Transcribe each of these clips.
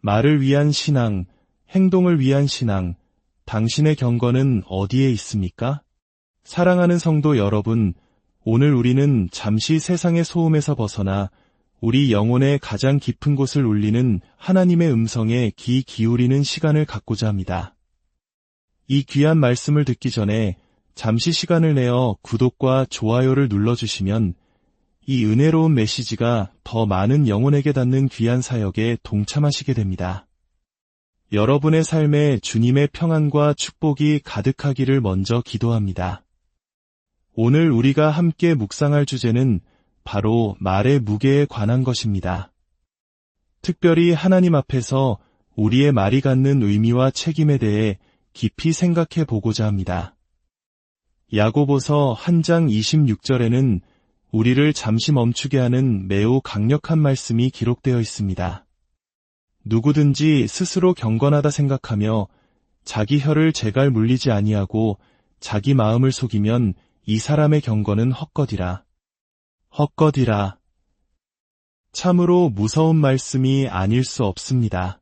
말을 위한 신앙, 행동을 위한 신앙, 당신의 경건은 어디에 있습니까? 사랑하는 성도 여러분, 오늘 우리는 잠시 세상의 소음에서 벗어나 우리 영혼의 가장 깊은 곳을 울리는 하나님의 음성에 귀 기울이는 시간을 갖고자 합니다. 이 귀한 말씀을 듣기 전에 잠시 시간을 내어 구독과 좋아요를 눌러주시면 이 은혜로운 메시지가 더 많은 영혼에게 닿는 귀한 사역에 동참하시게 됩니다. 여러분의 삶에 주님의 평안과 축복이 가득하기를 먼저 기도합니다. 오늘 우리가 함께 묵상할 주제는 바로 말의 무게에 관한 것입니다. 특별히 하나님 앞에서 우리의 말이 갖는 의미와 책임에 대해 깊이 생각해 보고자 합니다. 야고보서 1장 26절에는 우리를 잠시 멈추게 하는 매우 강력한 말씀이 기록되어 있습니다. 누구든지 스스로 경건하다 생각하며 자기 혀를 제갈 물리지 아니하고 자기 마음을 속이면 이 사람의 경건은 헛것이라. 헛것이라. 참으로 무서운 말씀이 아닐 수 없습니다.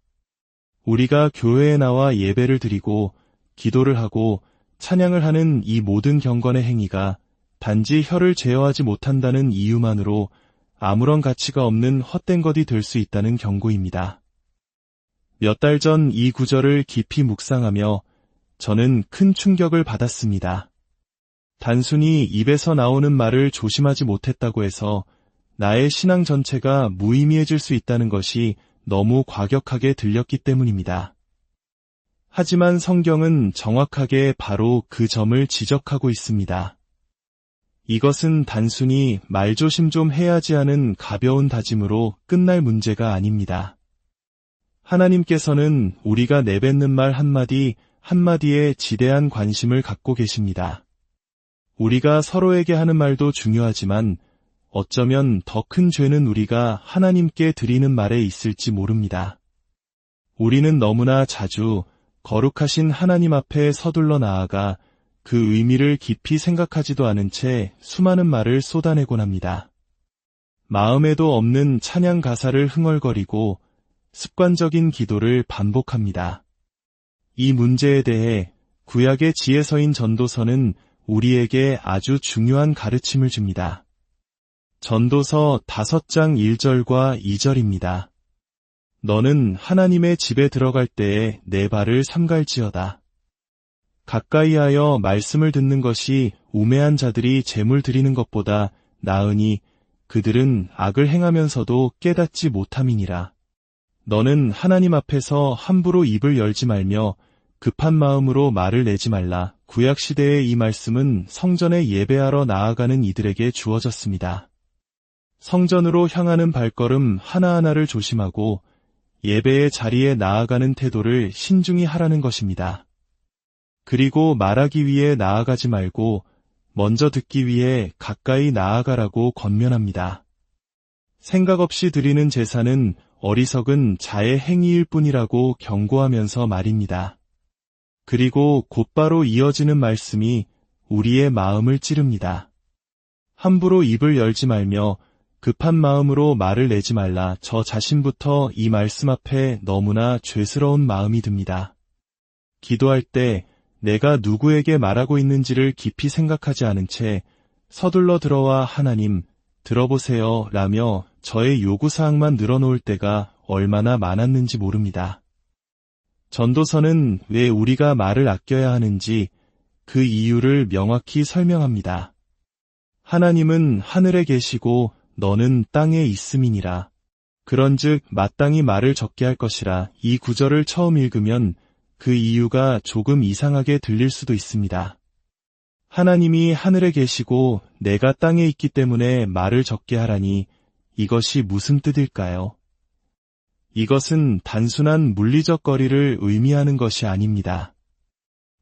우리가 교회에 나와 예배를 드리고 기도를 하고 찬양을 하는 이 모든 경건의 행위가 단지 혀를 제어하지 못한다는 이유만으로 아무런 가치가 없는 헛된 것이 될 수 있다는 경고입니다. 몇 달 전 이 구절을 깊이 묵상하며 저는 큰 충격을 받았습니다. 단순히 입에서 나오는 말을 조심하지 못했다고 해서 나의 신앙 전체가 무의미해질 수 있다는 것이 너무 과격하게 들렸기 때문입니다. 하지만 성경은 정확하게 바로 그 점을 지적하고 있습니다. 이것은 단순히 말조심 좀 해야지 하는 가벼운 다짐으로 끝날 문제가 아닙니다. 하나님께서는 우리가 내뱉는 말 한마디 한마디에 지대한 관심을 갖고 계십니다. 우리가 서로에게 하는 말도 중요하지만 어쩌면 더 큰 죄는 우리가 하나님께 드리는 말에 있을지 모릅니다. 우리는 너무나 자주 거룩하신 하나님 앞에 서둘러 나아가 그 의미를 깊이 생각하지도 않은 채 수많은 말을 쏟아내곤 합니다. 마음에도 없는 찬양 가사를 흥얼거리고 습관적인 기도를 반복합니다. 이 문제에 대해 구약의 지혜서인 전도서는 우리에게 아주 중요한 가르침을 줍니다. 전도서 5장 1절과 2절입니다. 너는 하나님의 집에 들어갈 때에 내 발을 삼갈지어다. 가까이 하여 말씀을 듣는 것이 우매한 자들이 제물 드리는 것보다 나으니 그들은 악을 행하면서도 깨닫지 못함이니라. 너는 하나님 앞에서 함부로 입을 열지 말며 급한 마음으로 말을 내지 말라. 구약시대의 이 말씀은 성전에 예배하러 나아가는 이들에게 주어졌습니다. 성전으로 향하는 발걸음 하나하나를 조심하고 예배의 자리에 나아가는 태도를 신중히 하라는 것입니다. 그리고 말하기 위해 나아가지 말고 먼저 듣기 위해 가까이 나아가라고 권면합니다. 생각 없이 드리는 제사는 어리석은 자의 행위일 뿐이라고 경고하면서 말입니다. 그리고 곧바로 이어지는 말씀이 우리의 마음을 찌릅니다. 함부로 입을 열지 말며 급한 마음으로 말을 내지 말라. 저 자신부터 이 말씀 앞에 너무나 죄스러운 마음이 듭니다. 기도할 때 내가 누구에게 말하고 있는지를 깊이 생각하지 않은 채 서둘러 들어와 하나님, 들어보세요 라며 저의 요구사항만 늘어놓을 때가 얼마나 많았는지 모릅니다. 전도서는 왜 우리가 말을 아껴야 하는지 그 이유를 명확히 설명합니다. 하나님은 하늘에 계시고 너는 땅에 있음이니라. 그런즉 마땅히 말을 적게 할 것이라. 이 구절을 처음 읽으면 그 이유가 조금 이상하게 들릴 수도 있습니다. 하나님이 하늘에 계시고 내가 땅에 있기 때문에 말을 적게 하라니 이것이 무슨 뜻일까요? 이것은 단순한 물리적 거리를 의미하는 것이 아닙니다.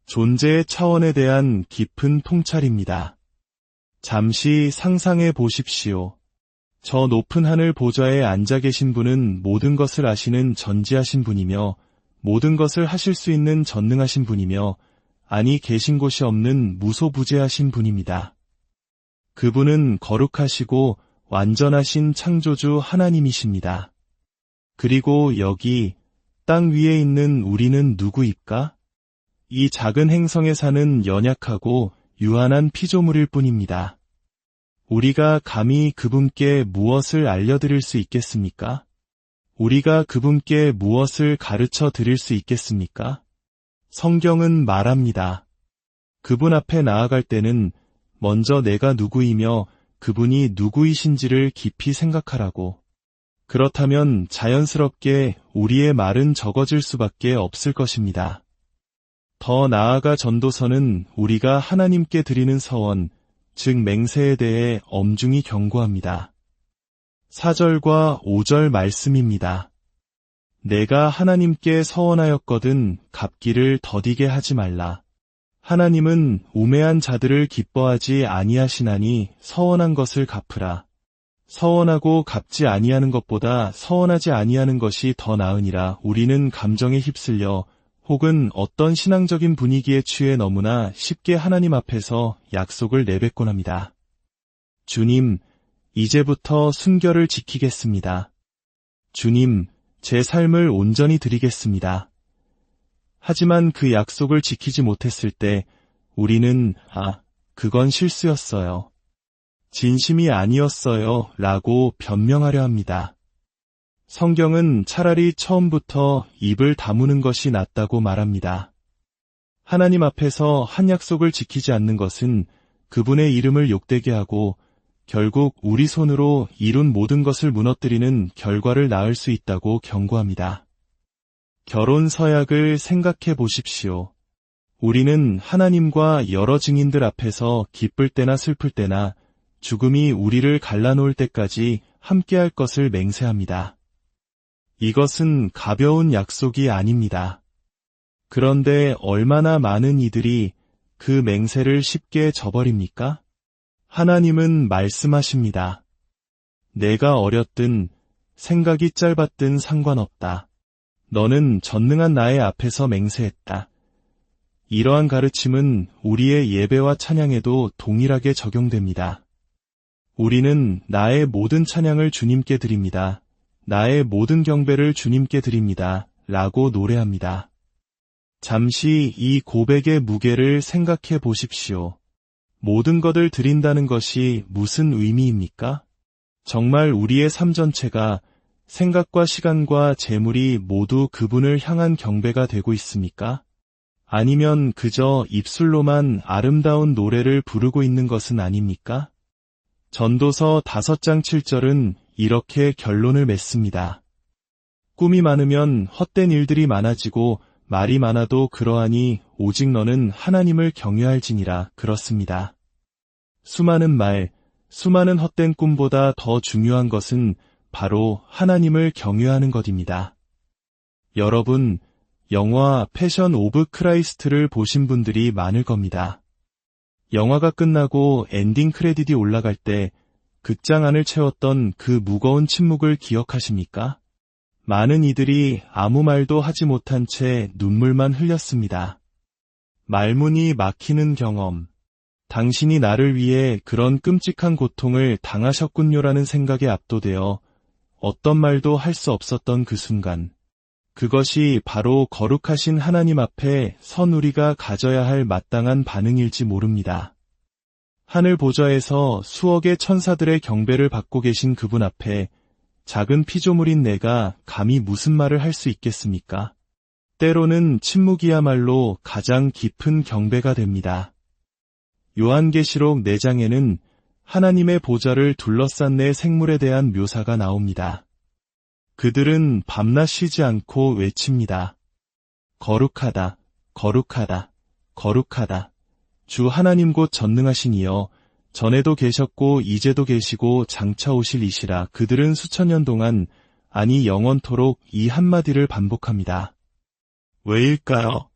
존재의 차원에 대한 깊은 통찰입니다. 잠시 상상해 보십시오. 저 높은 하늘 보좌에 앉아 계신 분은 모든 것을 아시는 전지하신 분이며 모든 것을 하실 수 있는 전능하신 분이며 아니 계신 곳이 없는 무소부재하신 분입니다. 그분은 거룩하시고 완전하신 창조주 하나님이십니다. 그리고 여기 땅 위에 있는 우리는 누구입까? 이 작은 행성에 사는 연약하고 유한한 피조물일 뿐입니다. 우리가 감히 그분께 무엇을 알려드릴 수 있겠습니까? 우리가 그분께 무엇을 가르쳐 드릴 수 있겠습니까? 성경은 말합니다. 그분 앞에 나아갈 때는 먼저 내가 누구이며 그분이 누구이신지를 깊이 생각하라고. 그렇다면 자연스럽게 우리의 말은 적어질 수밖에 없을 것입니다. 더 나아가 전도서는 우리가 하나님께 드리는 서원, 즉 맹세에 대해 엄중히 경고합니다. 4절과 5절 말씀입니다. 내가 하나님께 서원하였거든 갚기를 더디게 하지 말라. 하나님은 우매한 자들을 기뻐하지 아니하시나니 서원한 것을 갚으라. 서원하고 갚지 아니하는 것보다 서원하지 아니하는 것이 더 나으니라. 우리는 감정에 휩쓸려 혹은 어떤 신앙적인 분위기에 취해 너무나 쉽게 하나님 앞에서 약속을 내뱉곤 합니다. 주님, 이제부터 순결을 지키겠습니다. 주님, 제 삶을 온전히 드리겠습니다. 하지만 그 약속을 지키지 못했을 때 우리는 그건 실수였어요. 진심이 아니었어요 라고 변명하려 합니다. 성경은 차라리 처음부터 입을 다무는 것이 낫다고 말합니다. 하나님 앞에서 한 약속을 지키지 않는 것은 그분의 이름을 욕되게 하고 결국 우리 손으로 이룬 모든 것을 무너뜨리는 결과를 낳을 수 있다고 경고합니다. 결혼 서약을 생각해 보십시오. 우리는 하나님과 여러 증인들 앞에서 기쁠 때나 슬플 때나 죽음이 우리를 갈라놓을 때까지 함께할 것을 맹세합니다. 이것은 가벼운 약속이 아닙니다. 그런데 얼마나 많은 이들이 그 맹세를 쉽게 저버립니까? 하나님은 말씀하십니다. 내가 어렸든 생각이 짧았든 상관없다. 너는 전능한 나의 앞에서 맹세했다. 이러한 가르침은 우리의 예배와 찬양에도 동일하게 적용됩니다. 우리는 나의 모든 찬양을 주님께 드립니다. 나의 모든 경배를 주님께 드립니다. 라고 노래합니다. 잠시 이 고백의 무게를 생각해 보십시오. 모든 것을 드린다는 것이 무슨 의미입니까? 정말 우리의 삶 전체가 생각과 시간과 재물이 모두 그분을 향한 경배가 되고 있습니까? 아니면 그저 입술로만 아름다운 노래를 부르고 있는 것은 아닙니까? 전도서 5장 7절은 이렇게 결론을 맺습니다. 꿈이 많으면 헛된 일들이 많아지고 말이 많아도 그러하니 오직 너는 하나님을 경외할지니라. 그렇습니다. 수많은 말, 수많은 헛된 꿈보다 더 중요한 것은 바로 하나님을 경외하는 것입니다. 여러분, 영화 패션 오브 크라이스트를 보신 분들이 많을 겁니다. 영화가 끝나고 엔딩 크레딧이 올라갈 때 극장 안을 채웠던 그 무거운 침묵을 기억하십니까? 많은 이들이 아무 말도 하지 못한 채 눈물만 흘렸습니다. 말문이 막히는 경험. 당신이 나를 위해 그런 끔찍한 고통을 당하셨군요라는 생각에 압도되어 어떤 말도 할 수 없었던 그 순간. 그것이 바로 거룩하신 하나님 앞에 선 우리가 가져야 할 마땅한 반응일지 모릅니다. 하늘 보좌에서 수억의 천사들의 경배를 받고 계신 그분 앞에 작은 피조물인 내가 감히 무슨 말을 할 수 있겠습니까? 때로는 침묵이야말로 가장 깊은 경배가 됩니다. 요한계시록 4장에는 하나님의 보좌를 둘러싼 네 생물에 대한 묘사가 나옵니다. 그들은 밤낮 쉬지 않고 외칩니다. 거룩하다, 거룩하다, 거룩하다. 주 하나님 곧 전능하신 이여, 전에도 계셨고 이제도 계시고 장차 오실 이시라. 그들은 수천 년 동안, 아니 영원토록 이 한마디를 반복합니다. 왜일까요?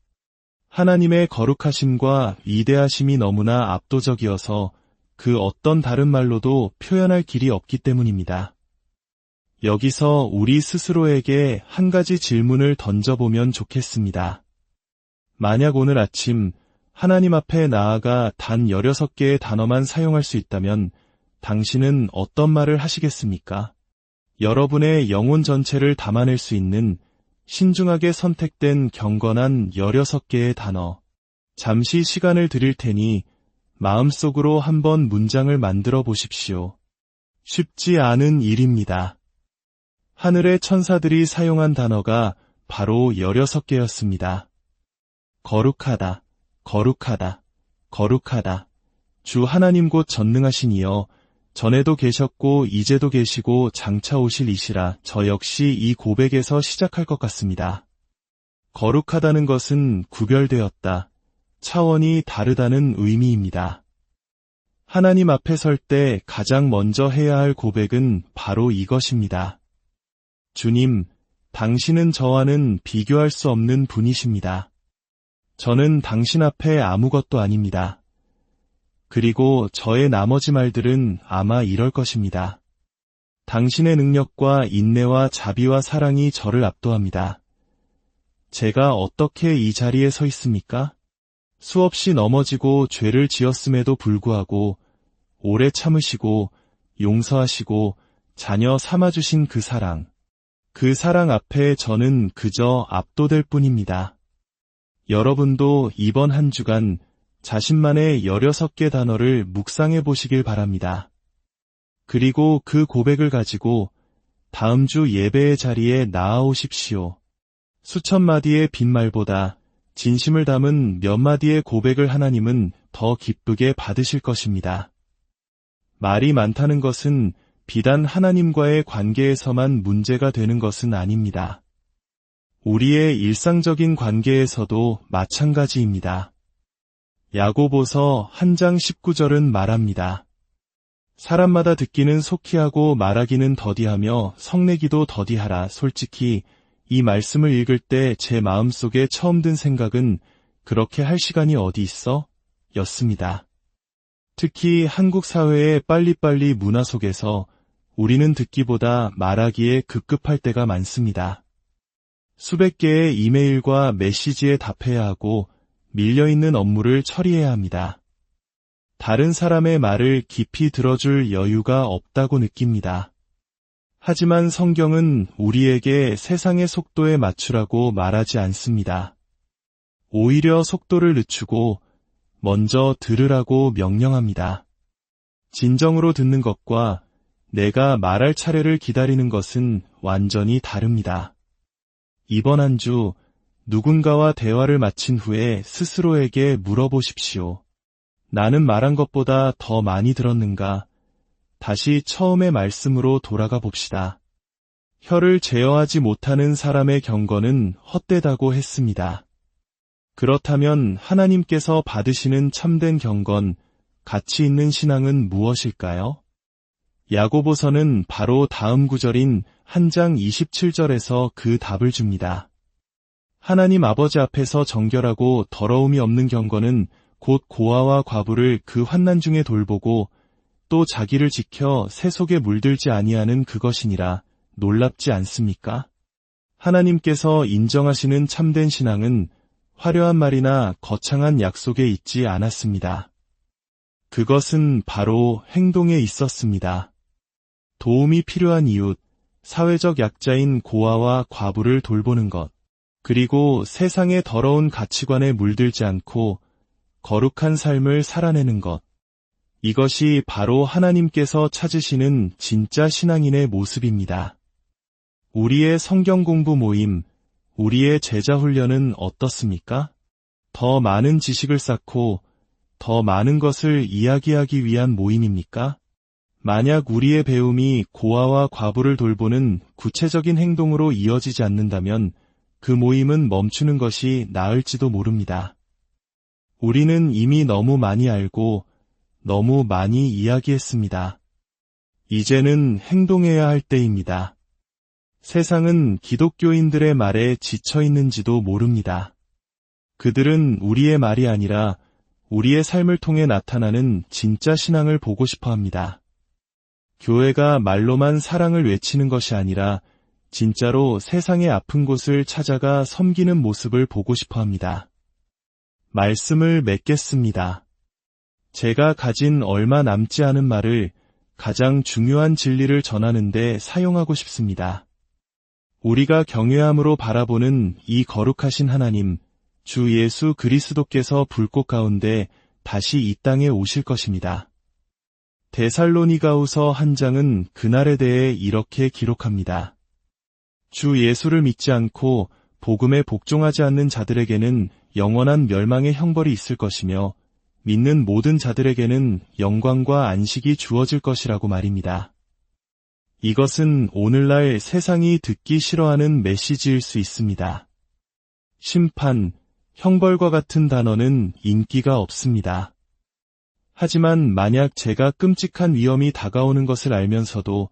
하나님의 거룩하심과 위대하심이 너무나 압도적이어서 그 어떤 다른 말로도 표현할 길이 없기 때문입니다. 여기서 우리 스스로에게 한 가지 질문을 던져보면 좋겠습니다. 만약 오늘 아침 하나님 앞에 나아가 단 16개의 단어만 사용할 수 있다면 당신은 어떤 말을 하시겠습니까? 여러분의 영혼 전체를 담아낼 수 있는 신중하게 선택된 경건한 16개의 단어. 잠시 시간을 드릴 테니 마음속으로 한번 문장을 만들어 보십시오. 쉽지 않은 일입니다. 하늘의 천사들이 사용한 단어가 바로 16개였습니다. 거룩하다, 거룩하다, 거룩하다. 주 하나님 곧 전능하신 이여, 전에도 계셨고 이제도 계시고 장차 오실 이시라. 저 역시 이 고백에서 시작할 것 같습니다. 거룩하다는 것은 구별되었다, 차원이 다르다는 의미입니다. 하나님 앞에 설 때 가장 먼저 해야 할 고백은 바로 이것입니다. 주님, 당신은 저와는 비교할 수 없는 분이십니다. 저는 당신 앞에 아무것도 아닙니다. 그리고 저의 나머지 말들은 아마 이럴 것입니다. 당신의 능력과 인내와 자비와 사랑이 저를 압도합니다. 제가 어떻게 이 자리에 서 있습니까? 수없이 넘어지고 죄를 지었음에도 불구하고 오래 참으시고 용서하시고 자녀 삼아주신 그 사랑 앞에 저는 그저 압도될 뿐입니다. 여러분도 이번 한 주간 자신만의 16개 단어를 묵상해 보시길 바랍니다. 그리고 그 고백을 가지고 다음 주 예배의 자리에 나아오십시오. 수천 마디의 빈말보다 진심을 담은 몇 마디의 고백을 하나님은 더 기쁘게 받으실 것입니다. 말이 많다는 것은 비단 하나님과의 관계에서만 문제가 되는 것은 아닙니다. 우리의 일상적인 관계에서도 마찬가지입니다. 야고보서 1장 19절은 말합니다. 사람마다 듣기는 속히 하고 말하기는 더디하며 성내기도 더디하라. 솔직히 이 말씀을 읽을 때 제 마음속에 처음 든 생각은 그렇게 할 시간이 어디 있어? 였습니다. 특히 한국 사회의 빨리빨리 문화 속에서 우리는 듣기보다 말하기에 급급할 때가 많습니다. 수백 개의 이메일과 메시지에 답해야 하고 밀려있는 업무를 처리해야 합니다. 다른 사람의 말을 깊이 들어줄 여유가 없다고 느낍니다. 하지만 성경은 우리에게 세상의 속도에 맞추라고 말하지 않습니다. 오히려 속도를 늦추고 먼저 들으라고 명령합니다. 진정으로 듣는 것과 내가 말할 차례를 기다리는 것은 완전히 다릅니다. 이번 한 주 누군가와 대화를 마친 후에 스스로에게 물어보십시오. 나는 말한 것보다 더 많이 들었는가? 다시 처음의 말씀으로 돌아가 봅시다. 혀를 제어하지 못하는 사람의 경건은 헛되다고 했습니다. 그렇다면 하나님께서 받으시는 참된 경건, 가치 있는 신앙은 무엇일까요? 야고보서는 바로 다음 구절인 1장 27절에서 그 답을 줍니다. 하나님 아버지 앞에서 정결하고 더러움이 없는 경건은 곧 고아와 과부를 그 환난 중에 돌보고 또 자기를 지켜 새 속에 물들지 아니하는 그것이니라. 놀랍지 않습니까? 하나님께서 인정하시는 참된 신앙은 화려한 말이나 거창한 약속에 있지 않았습니다. 그것은 바로 행동에 있었습니다. 도움이 필요한 이웃, 사회적 약자인 고아와 과부를 돌보는 것, 그리고 세상의 더러운 가치관에 물들지 않고 거룩한 삶을 살아내는 것. 이것이 바로 하나님께서 찾으시는 진짜 신앙인의 모습입니다. 우리의 성경 공부 모임, 우리의 제자 훈련은 어떻습니까? 더 많은 지식을 쌓고 더 많은 것을 이야기하기 위한 모임입니까? 만약 우리의 배움이 고아와 과부를 돌보는 구체적인 행동으로 이어지지 않는다면 그 모임은 멈추는 것이 나을지도 모릅니다. 우리는 이미 너무 많이 알고 너무 많이 이야기했습니다. 이제는 행동해야 할 때입니다. 세상은 기독교인들의 말에 지쳐 있는지도 모릅니다. 그들은 우리의 말이 아니라 우리의 삶을 통해 나타나는 진짜 신앙을 보고 싶어 합니다. 교회가 말로만 사랑을 외치는 것이 아니라 진짜로 세상의 아픈 곳을 찾아가 섬기는 모습을 보고 싶어 합니다. 말씀을 맺겠습니다. 제가 가진 얼마 남지 않은 말을 가장 중요한 진리를 전하는 데 사용하고 싶습니다. 우리가 경외함으로 바라보는 이 거룩하신 하나님, 주 예수 그리스도께서 불꽃 가운데 다시 이 땅에 오실 것입니다. 데살로니가후서 한 장은 그날에 대해 이렇게 기록합니다. 주 예수를 믿지 않고 복음에 복종하지 않는 자들에게는 영원한 멸망의 형벌이 있을 것이며 믿는 모든 자들에게는 영광과 안식이 주어질 것이라고 말입니다. 이것은 오늘날 세상이 듣기 싫어하는 메시지일 수 있습니다. 심판, 형벌과 같은 단어는 인기가 없습니다. 하지만 만약 제가 끔찍한 위험이 다가오는 것을 알면서도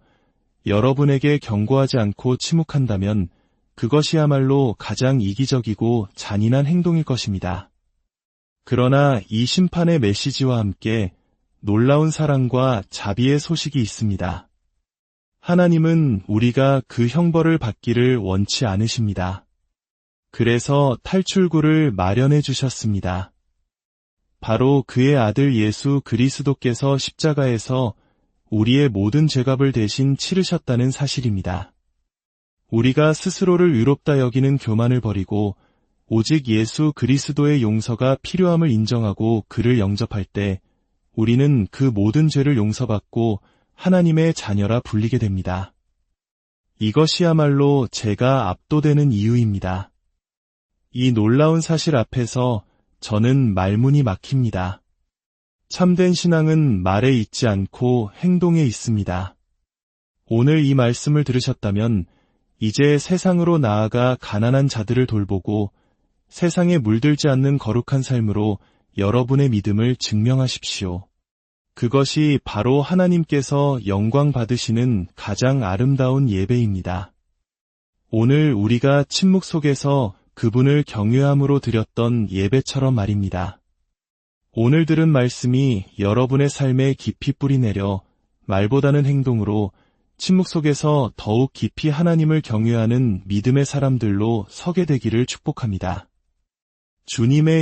여러분에게 경고하지 않고 침묵한다면 그것이야말로 가장 이기적이고 잔인한 행동일 것입니다. 그러나 이 심판의 메시지와 함께 놀라운 사랑과 자비의 소식이 있습니다. 하나님은 우리가 그 형벌을 받기를 원치 않으십니다. 그래서 탈출구를 마련해 주셨습니다. 바로 그의 아들 예수 그리스도께서 십자가에서 우리의 모든 죄값을 대신 치르셨다는 사실입니다. 우리가 스스로를 의롭다 여기는 교만을 버리고 오직 예수 그리스도의 용서가 필요함을 인정하고 그를 영접할 때 우리는 그 모든 죄를 용서받고 하나님의 자녀라 불리게 됩니다. 이것이야말로 제가 압도되는 이유입니다. 이 놀라운 사실 앞에서 저는 말문이 막힙니다. 참된 신앙은 말에 있지 않고 행동에 있습니다. 오늘 이 말씀을 들으셨다면 이제 세상으로 나아가 가난한 자들을 돌보고 세상에 물들지 않는 거룩한 삶으로 여러분의 믿음을 증명하십시오. 그것이 바로 하나님께서 영광 받으시는 가장 아름다운 예배입니다. 오늘 우리가 침묵 속에서 그분을 경외함으로 드렸던 예배처럼 말입니다. 오늘 들은 말씀이 여러분의 삶에 깊이 뿌리내려 말보다는 행동으로 침묵 속에서 더욱 깊이 하나님을 경외하는 믿음의 사람들로 서게 되기를 축복합니다. 주님의